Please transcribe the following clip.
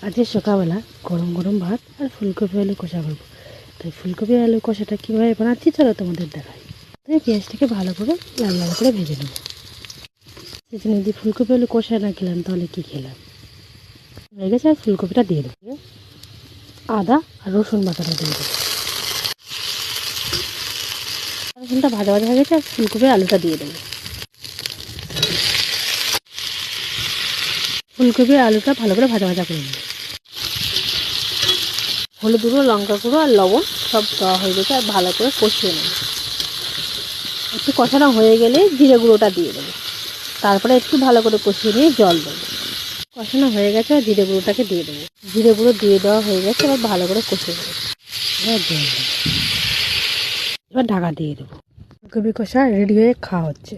আজকে সকালবেলা গরম গরম ভাত আর ফুলকপি আলু কষা করবো। তাই ফুলকপি আলু কষাটা কীভাবে বানাচ্ছি চলো তোমাদের দেখাই। তাই পেঁয়াজটাকে ভালো করে লাল লাল করে ভেজে নেবো। সেখানে যদি ফুলকপি আলু কষা না খেলাম তাহলে কী খেলাম। হয়ে গেছে, আর ফুলকপিটা দিয়ে দেবো, আদা আর রসুন বাটাটা দিয়ে দেবো। রসুনটা ভাজা ভাজা হয়ে গেছে, আর ফুলকপি আলুটা দিয়ে দেবো। ফুলকপি আলুটা ভালো করে ভাজা ভাজা করে নেবো। হলুদ গুঁড়ো, লঙ্কা গুঁড়ো আর লবণ সব দেওয়া হয়ে গেছে, আর ভালো করে কষিয়ে নেব। একটু কষানো হয়ে গেলে জিরে গুঁড়োটা দিয়ে দেবো। তারপরে একটু ভালো করে কষিয়ে নিয়ে জল দেবো। কষানো হয়ে গেছে, আর জিরে গুঁড়োটাকে দিয়ে দেবো। জিরে গুঁড়ো দিয়ে দেওয়া হয়ে গেছে, এবার ভালো করে কষিয়ে দেবো। এবার জল দেবো। এবার ঢাকা দিয়ে দেবো। ফুলকপি কষা রেডি হয়ে খাওয়া হচ্ছে।